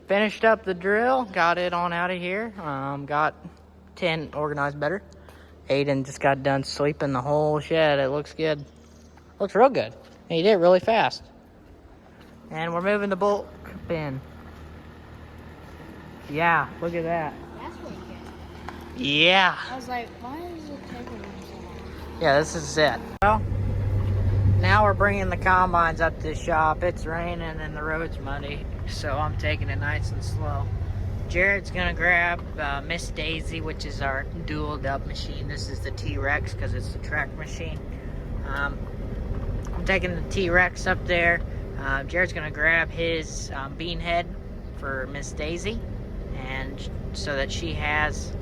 Finished up the drill, got it on out of here. Got 10 organized better. Aden just got done sweeping the whole shed. It looks good. Looks real good. He did it really fast. And we're moving the bulk bin. Yeah, look at that. That's really good. Yeah. I was like, why is it taking so long? Yeah, this is it. Well, now we're bringing the combines up to the shop. It's raining and the road's muddy, so I'm taking it nice and slow. Jared's gonna grab Miss Daisy, which is our dual dub machine. This is the T-Rex because it's the track machine. I'm taking the T-Rex up there. Jared's gonna grab his bean head for Miss Daisy, and so that she has,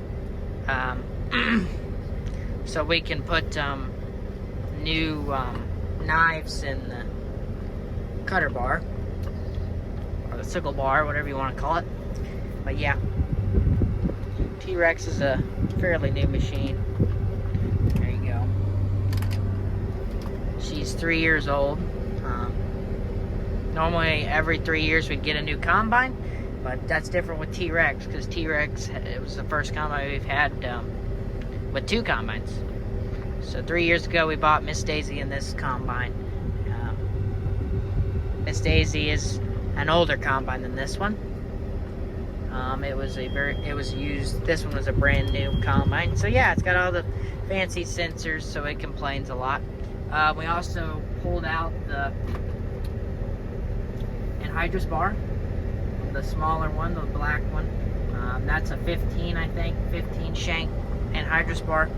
so we can put new knives in the cutter bar, or the sickle bar, whatever you want to call it. But yeah, T-Rex is a fairly new machine. There you go. She's 3 years old. Normally every 3 years we'd get a new combine, but that's different with T-Rex, because T-Rex, it was the first combine we've had with 2 combines. So 3 years ago we bought Miss Daisy in this combine. Miss Daisy is an older combine than this one. This one was a brand new combine. So yeah, it's got all the fancy sensors, so it complains a lot. We also pulled out the anhydrous bar, the smaller one, the black one. That's a 15, I think, 15 shank anhydrous bar.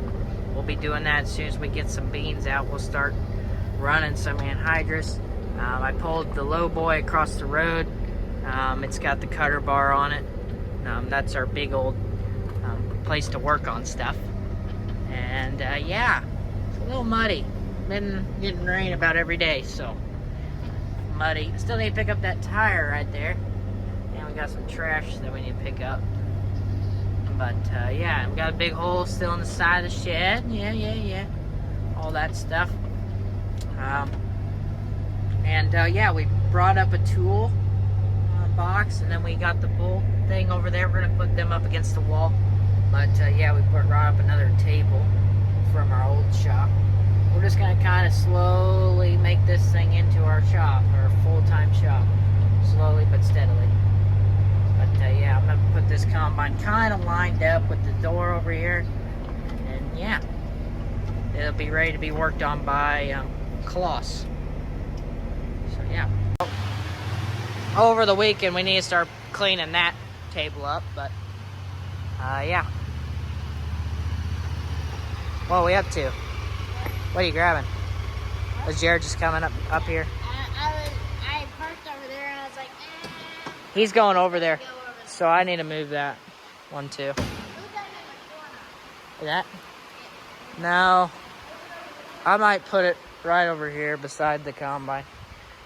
We'll be doing that as soon as we get some beans out. We'll start running some anhydrous. I pulled the low boy across the road. It's got the cutter bar on it. That's our big old place to work on stuff. And yeah, it's a little muddy. Been getting rain about every day, so muddy. Still need to pick up that tire right there. And we got some trash that we need to pick up. But yeah, we got a big hole still in the side of the shed. Yeah. All that stuff. Yeah, we brought up a tool box, and then we got the bolt thing over there. We're gonna put them up against the wall. But yeah, we brought up another table from our old shop. We're just gonna kind of slowly make this thing into our shop, our full-time shop, slowly but steadily. But yeah, I'm gonna put this combine kind of lined up with the door over here, and yeah, it'll be ready to be worked on by Coloss. So yeah. Over the weekend, we need to start cleaning that table up, but yeah. What are we up to? What are you grabbing? Was Jared just coming up here? I parked over there and I was like, He's going over there. So I need to move that one too. That? No. I might put it right over here beside the combine.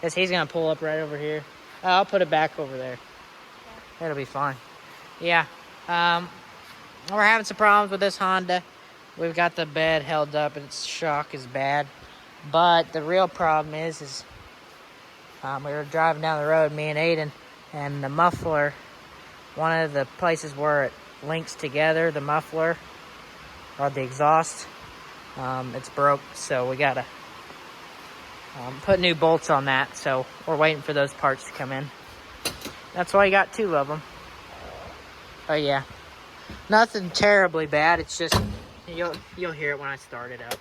Because he's going to pull up right over here. I'll put it back over there. It'll be fine. Yeah. We're having some problems with this Honda. We've got the bed held up and its shock is bad. But the real problem is we were driving down the road, me and Aden, and the muffler, one of the places where it links together, the muffler or the exhaust, it's broke, so we gotta put new bolts on that. So we're waiting for those parts to come in. That's why you got 2 of them. Oh yeah, nothing terribly bad. It's just you'll hear it when I start it up.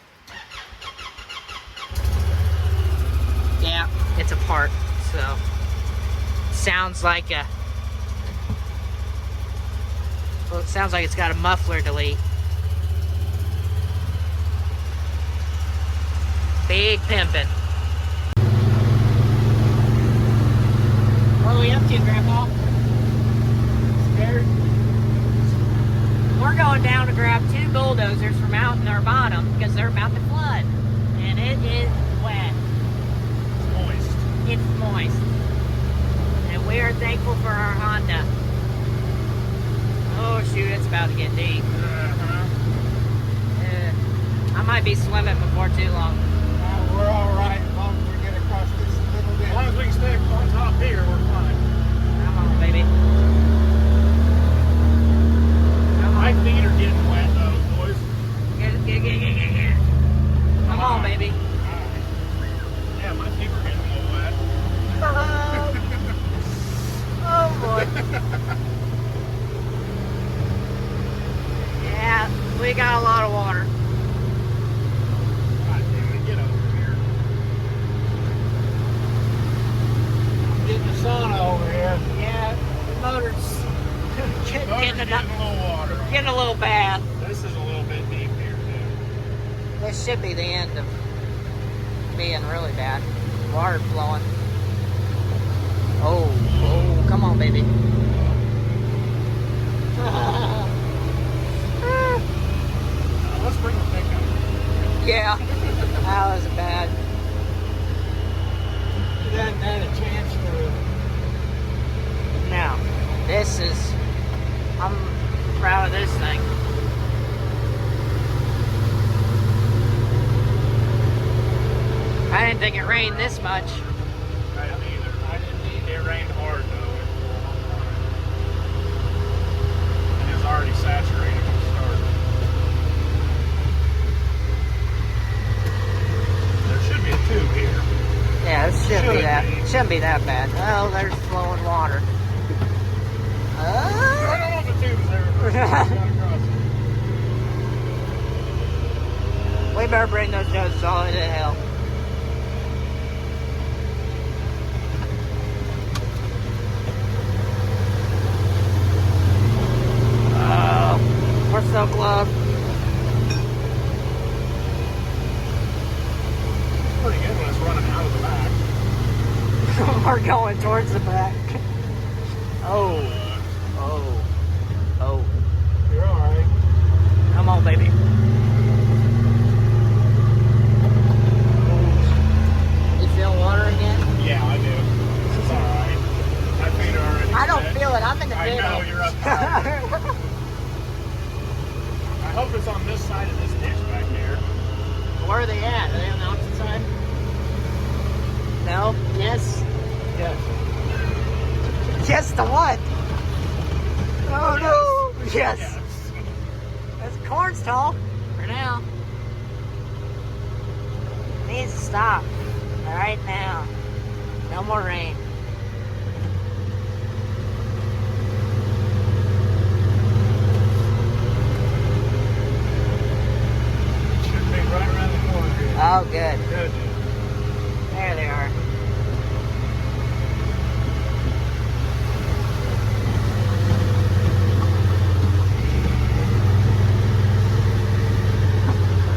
Yeah, it's a part, so sounds like it sounds like it's got a muffler delete. Big pimpin'. What are we up to, Grandpa? Scared? We're going down to grab 2 bulldozers from out in our bottom because they're about to flood. And it is wet. It's moist. And we are thankful for our Honda. Oh shoot, it's about to get deep. I might be swimming before too long. We're alright as long as we get across this little bit. As long as we can stay on top here, we're fine. Come on, baby. it. Yeah, we got a lot of water. God damn it, get over here. Getting the sauna over here. Yeah, the motor's Motor's getting a little water. getting a little bad. This is a little bit deep here, too. This should be the end of being really bad. Water flowing. Oh, come on, baby. Let's bring the pickup. Yeah, that was bad. You hadn't had a chance to... Now, this is, I'm proud of this thing. I didn't think it rained this much. I didn't either. I didn't need it. It rained hard, though. And it was already saturated when it started. There should be a tube here. Yeah, it shouldn't be Should that. be. Shouldn't be that bad. Oh, there's flowing water. I don't know if the tube's there. But it's got across it. We better bring those dozers all into hell. Oh, we're so close. Pretty good when it's running out of the back. We're going towards the back. Oh, oh. You're alright. Come on, baby. You feel water again? Yeah, I do. It's alright. My feet are already I don't wet. feel it. I'm in the I middle. know, you're up high. I hope it's on this side of this ditch back here. Where are they at? Are they on the opposite side? No? Yes? Yes. Yes to what? Oh no! Yes! Yes. This corn's tall for now. Needs to stop. Alright now. No more rain. Should be right around the corner here. Oh, good. Good. There they are.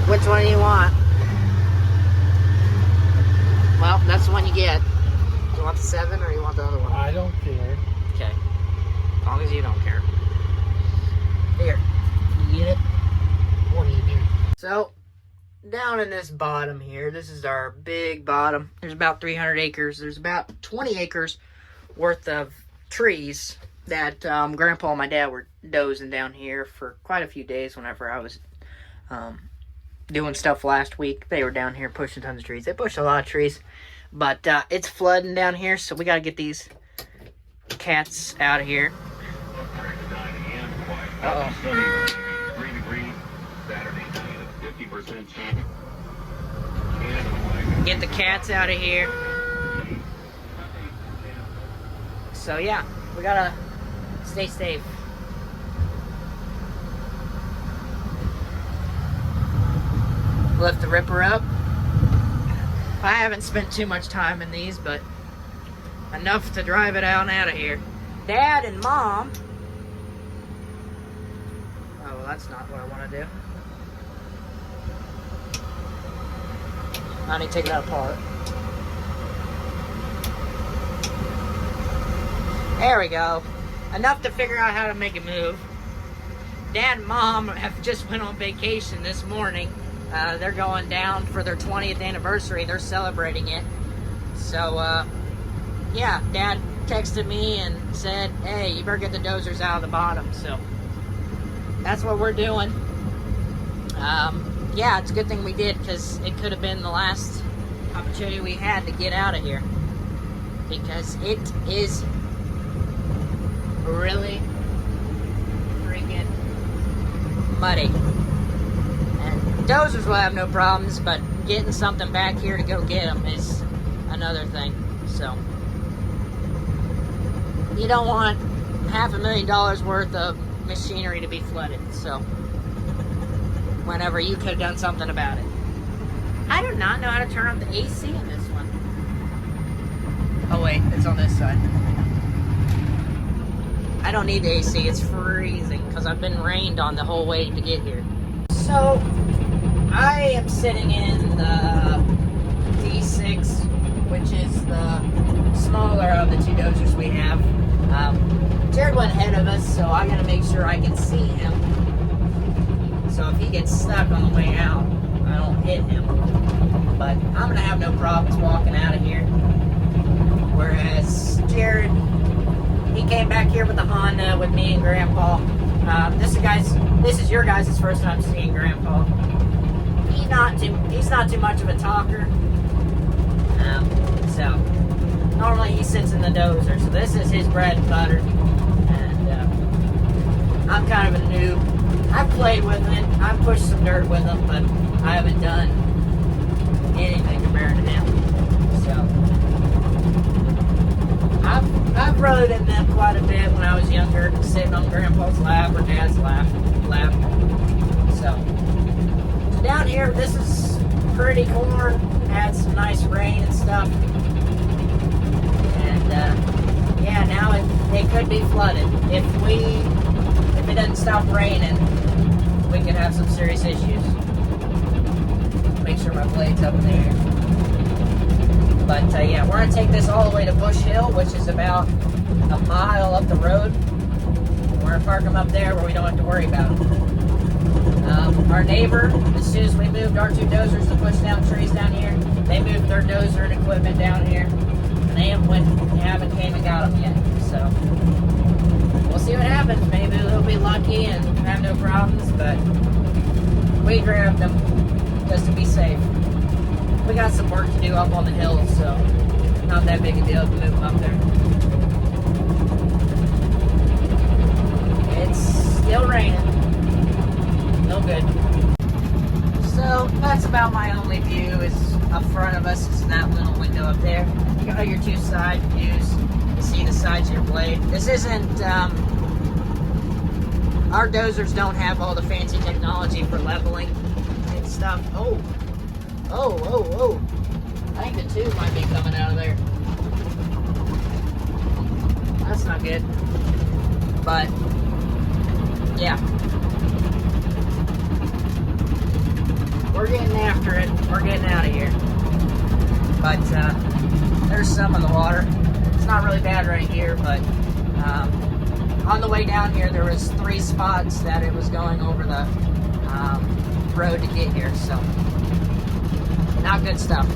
Which one do you want? Well, that's the one you get. Do you want the 7 or you want the other one? I don't care. Okay. As long as you don't care. Here. You get it? What do you do? So, down in this bottom here, this is our big bottom. There's about 300 acres. There's about 20 acres worth of trees that Grandpa and my dad were dozing down here for quite a few days whenever I was doing stuff last week. They were down here pushing tons of trees. They pushed a lot of trees, but it's flooding down here, so we got to get these cats out of here. Uh-oh. Get the cats out of here. So yeah, we gotta stay safe. Lift the ripper up. I haven't spent too much time in these, but enough to drive it out and out of here. Dad and Mom. Oh, well, that's not what I want to do. I need to take that apart. There we go. Enough to figure out how to make it move. Dad and Mom have just went on vacation this morning. They're going down for their 20th anniversary. They're celebrating it. So, yeah, Dad texted me and said, hey, you better get the dozers out of the bottom. So, that's what we're doing. Yeah, it's a good thing we did, because it could have been the last opportunity we had to get out of here. Because it is really freaking muddy. And dozers will have no problems, but getting something back here to go get them is another thing. So, you don't want $500,000 worth of machinery to be flooded. So, whenever you could have done something about it. I do not know how to turn on the AC in this one. Oh wait, it's on this side. I don't need the AC, it's freezing because I've been rained on the whole way to get here. So, I am sitting in the D6, which is the smaller of the two dozers we have. Jared went ahead of us, so I gotta make sure I can see him. So if he gets stuck on the way out, I don't hit him. But I'm gonna have no problems walking out of here. Whereas Jared, he came back here with the Honda with me and Grandpa. This is your guys' first time seeing Grandpa. He's not too much of a talker. So normally he sits in the dozer, so this is his bread and butter. And I'm kind of a noob. I've played with it, I've pushed some dirt with him, but I haven't done anything compared to him. So I've rode in them quite a bit when I was younger, sitting on Grandpa's lap or Dad's lap. So down here, this is pretty corn. Had some nice rain and stuff. And yeah, now it could be flooded. If it doesn't stop raining, we could have some serious issues. Make sure my blade's up there. But yeah, we're gonna take this all the way to Bush Hill, which is about a mile up the road. We're gonna park them up there where we don't have to worry about them. Our neighbor, as soon as we moved our two dozers to push down trees down here, they moved their dozer and equipment down here, and they haven't came and got them yet. So we'll see what happens. Maybe they'll be lucky and have no problems, but we grabbed them just to be safe. We got some work to do up on the hill, so not that big a deal to move them up there. It's still raining. No good. So that's about my only view is up front of us is that little window up there. You got your two side views. You see the sides of your blade. This isn't, our dozers don't have all the fancy technology for leveling and stuff. Oh. I think the tube might be coming out of there. That's not good. But, yeah. We're getting after it. We're getting out of here. But there's some of the water. It's not really bad right here, but on the way down here, there was 3 spots that it was going over the road to get here. So, not good stuff.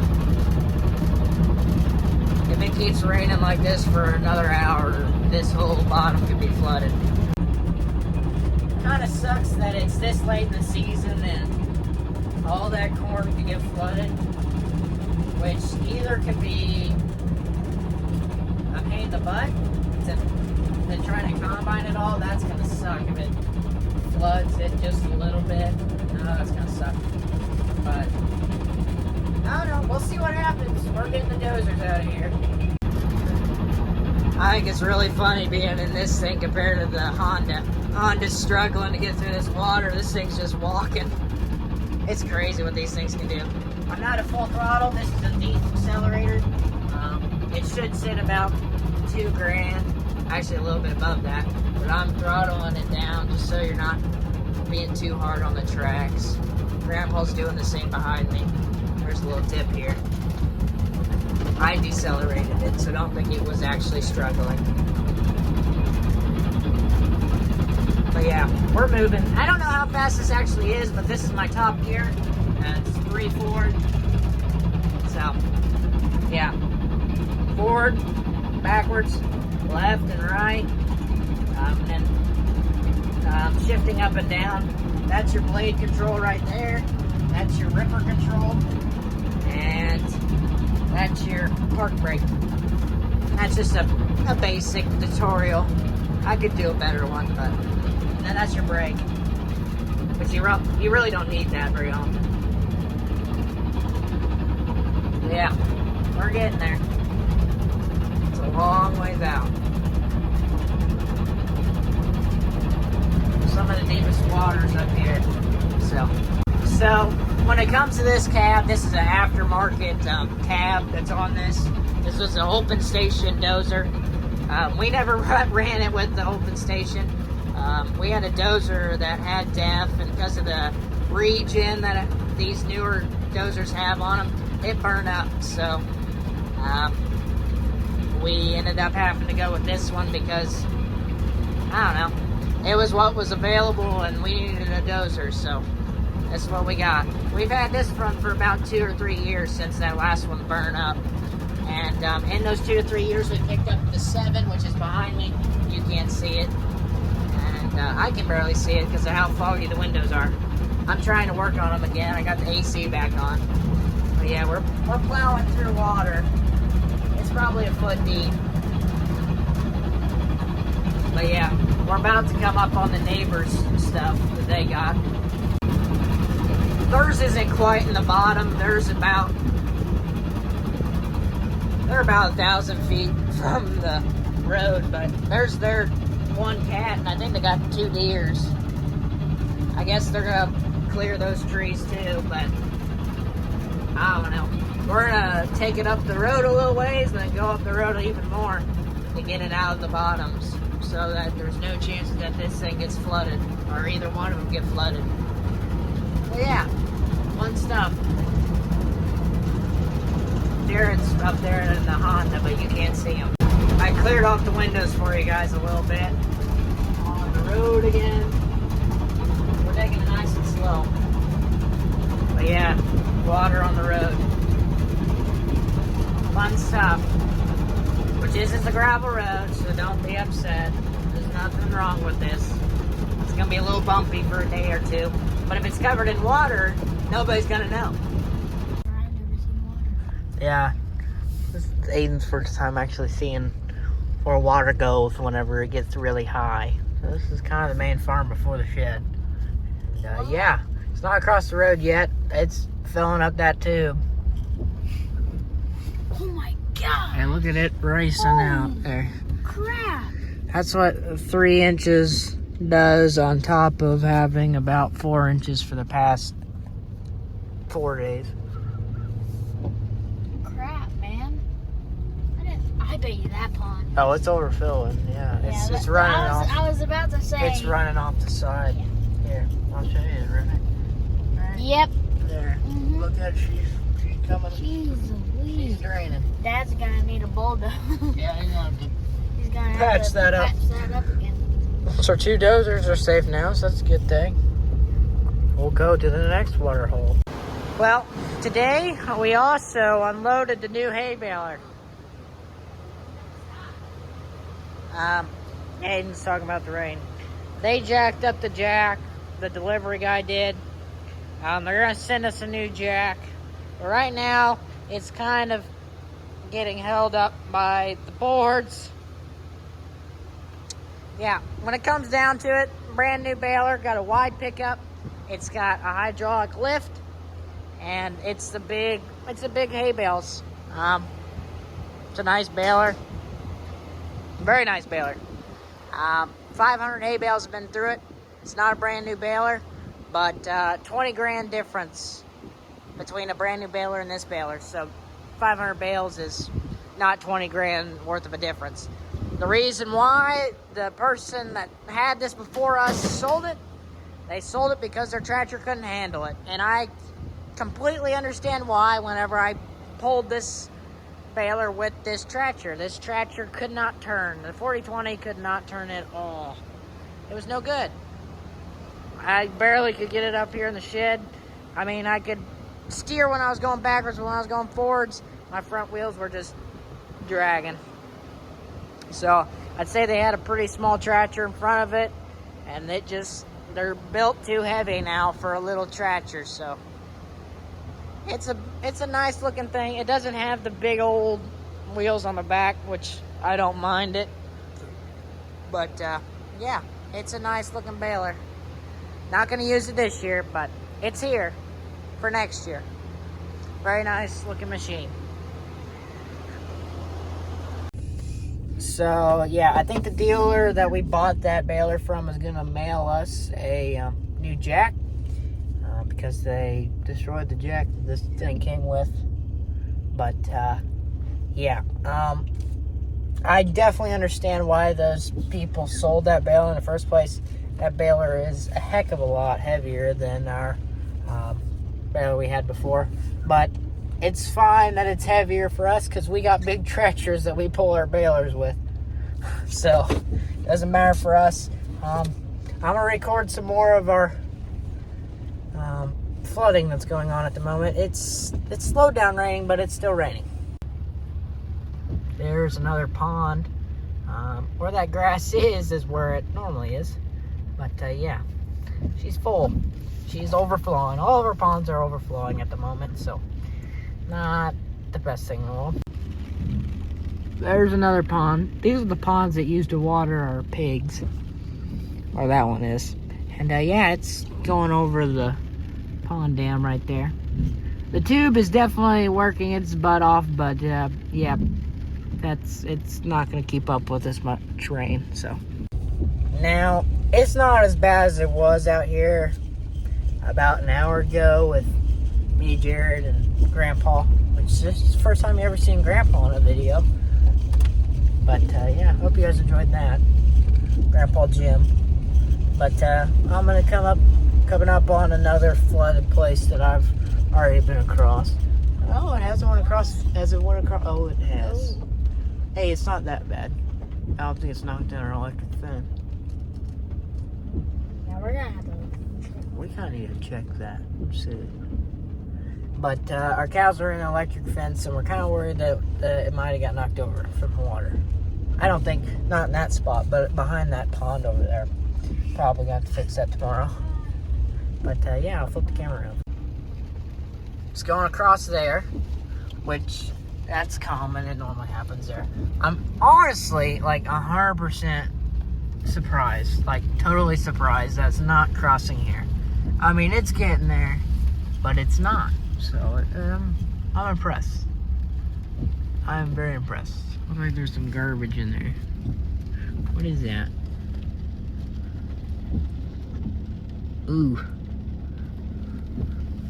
If it keeps raining like this for another hour, this whole bottom could be flooded. Kind of sucks that it's this late in the season and all that corn could get flooded, which either could be a pain in the butt to trying to combine it all. That's gonna suck if it floods it just a little bit. No, that's gonna suck. But I don't know. We'll see what happens. We're getting the dozers out of here. I think it's really funny being in this thing compared to the Honda. Honda's struggling to get through this water. This thing's just walking. It's crazy what these things can do. I'm not at full throttle. This is a decelerator. It should sit about $2,000. Actually, a little bit above that. But I'm throttling it down just so you're not being too hard on the tracks. Grandpa's doing the same behind me. There's a little tip here. I decelerated it, so don't think it was actually struggling. But yeah, we're moving. I don't know how fast this actually is, but this is my top gear. It's 3 forward. So, yeah. Forward, backwards, left and right. And shifting up and down. That's your blade control right there. That's your ripper control. And that's your park brake. That's just a basic tutorial. I could do a better one, but then that's your brake. But you really don't need that very often. Yeah, we're getting there. It's a long ways out. some of the deepest waters up here. So when it comes to this cab, this is an aftermarket cab that's on this. This was an open station dozer. We never ran it with the open station. We had a dozer that had DEF, and because of the regen that these newer dozers have on them, it burned up. So we ended up having to go with this one because, I don't know, it was what was available and we needed a dozer, so that's what we got. We've had this one for about 2 or 3 years since that last one burned up. And in those 2 to 3 years, we picked up the 7, which is behind me. You can't see it. And I can barely see it because of how foggy the windows are. I'm trying to work on them again. I got the AC back on. But yeah, we're plowing through water. It's probably a foot deep. But yeah, we're about to come up on the neighbors' stuff that they got. Theirs isn't quite in the bottom. They're about 1,000 feet from the road, but there's their one cat, and I think they got 2 deers. I guess they're gonna clear those trees too, but I don't know. We're gonna take it up the road a little ways, and then go up the road even more to get it out of the bottoms, so that there's no chance that this thing gets flooded, or either one of them get flooded. But yeah, fun stuff. Jared's up there in the Honda, but you can't see him. I cleared off the windows for you guys a little bit. On the road again. We're taking it nice and slow. But yeah, water on the road. Fun stuff. Which isn't the gravel road, so don't be upset. There's nothing wrong with this. It's gonna be a little bumpy for a day or two. But if it's covered in water, nobody's gonna know. Yeah, this is Aden's first time actually seeing where water goes whenever it gets really high. So this is kind of the main farm before the shed. And, yeah, it's not across the road yet. It's filling up that tube. Oh my god! And look at it racing out there. Crap! That's what 3 inches does on top of having about 4 inches for the past 4 days. I bet you that pond. Oh, it's overfilling. Yeah, it's running off. I was about to say. It's running off the side. Yeah. Here, I'll show you. Right? Yep. There. Mm-hmm. Look at she's coming. Jeez Louise. She's draining. Dad's gonna need a bulldozer. Yeah, he's gonna have to He's gonna have patch to that up. Patch that up again. So 2 dozers are safe now, so that's a good thing. We'll go to the next water hole. Well, today we also unloaded the new hay baler. Aiden's talking about the rain. They jacked up the jack. The delivery guy did. They're going to send us a new jack. But right now, it's kind of getting held up by the boards. Yeah, when it comes down to it, brand new baler, got a wide pickup. It's got a hydraulic lift, and it's a big hay bales. It's a nice baler. Very nice baler. 500 hay bales have been through it. It's not a brand new baler, but 20 grand difference between a brand new baler and this baler. So 500 bales is not 20 grand worth of a difference. The reason why the person that had this before us sold it, they sold it because their tractor couldn't handle it. And I completely understand why whenever I pulled this baler with this tractor. This tractor could not turn. The 4020 could not turn at all. It was no good. I barely could get it up here in the shed. I mean, I could steer when I was going backwards, but when I was going forwards, my front wheels were just dragging. So I'd say they had a pretty small tractor in front of it, and they're built too heavy now for a little tractor. So it's a nice looking thing. It doesn't have the big old wheels on the back, which I don't mind it. But yeah, it's a nice looking baler. Not going to use it this year, but it's here for next year. Very nice looking machine. So, yeah, I think the dealer that we bought that baler from is going to mail us a new jack because they destroyed the jack that this thing came with. But, yeah, I definitely understand why those people sold that baler in the first place. That baler is a heck of a lot heavier than our baler we had before. But it's fine that it's heavier for us because we got big trenchers that we pull our balers with. So, it doesn't matter for us. I'm going to record some more of our flooding that's going on at the moment. It's slowed down raining, but it's still raining. There's another pond. Where that grass is where it normally is. But, yeah, she's full. She's overflowing. All of our ponds are overflowing at the moment, so not the best thing in the world. There's another pond. These are the ponds that used to water our pigs. Or that one is. And, yeah, it's going over the pond dam right there. The tube is definitely working its butt off, but, yeah, it's not going to keep up with this much rain, so. Now, it's not as bad as it was out here about an hour ago with me, Jared, and Grandpa, which is just the first time you ever seen Grandpa in a video. But, yeah, hope you guys enjoyed that. Grandpa Jim. But, I'm going to coming up on another flooded place that I've already been across. Oh, it hasn't went across. Has it went across? Oh, it has. Oh. Hey, it's not that bad. I don't think it's knocked down our electric fence. Yeah, we're gonna have to. We kind of need to check that. Let's see. But our cows are in an electric fence, and we're kind of worried that it might have got knocked over from the water. I don't think, not in that spot, but behind that pond over there. Probably going to have to fix that tomorrow. But yeah, I'll flip the camera around. It's going across there, which that's common. It normally happens there. I'm honestly like 100% surprised, like totally surprised that's not crossing here. I mean, it's getting there, but it's not. So I'm impressed. I'm very impressed. Looks like there's some garbage in there. What is that? Ooh.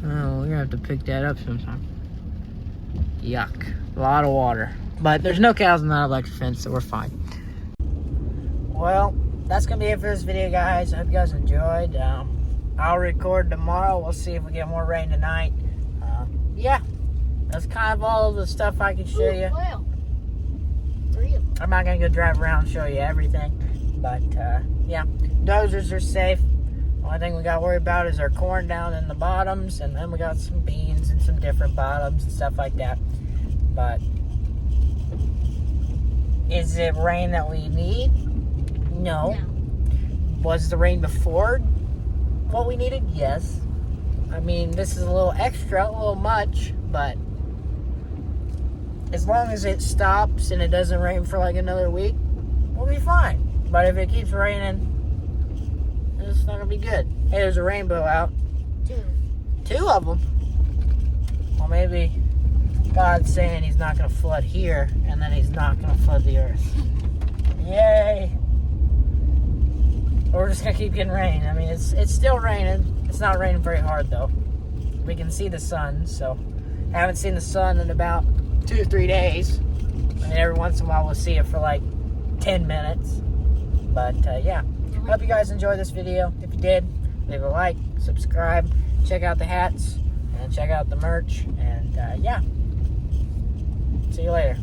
Oh, we're gonna have to pick that up sometime. Yuck. A lot of water. But there's no cows in that electric fence, so we're fine. Well, that's gonna be it for this video, guys. I hope you guys enjoyed. I'll record tomorrow. We'll see if we get more rain tonight. Yeah, that's kind of all of the stuff I can show you. Oil. 3 of them. I'm not gonna go drive around and show you everything, but yeah, dozers are safe. The only thing we got to worry about is our corn down in the bottoms, and then we got some beans and some different bottoms and stuff like that. But is it rain that we need? No. Was the rain before what we needed? Yes. I mean, this is a little extra, a little much, but as long as it stops and it doesn't rain for like another week, we'll be fine. But if it keeps raining, it's not gonna be good. Hey, there's a rainbow out. 2 of them. Well, maybe God's saying he's not gonna flood here, and then he's not gonna flood the earth. Yay! Or we're just gonna keep getting rain. I mean, it's still raining. It's not raining very hard though. We can see the sun, so I haven't seen the sun in about 2 or 3 days. I mean, every once in a while we'll see it for like 10 minutes. But yeah, hope you guys enjoyed this video. If you did, leave a like, subscribe, check out the hats, and check out the merch. And yeah, see you later.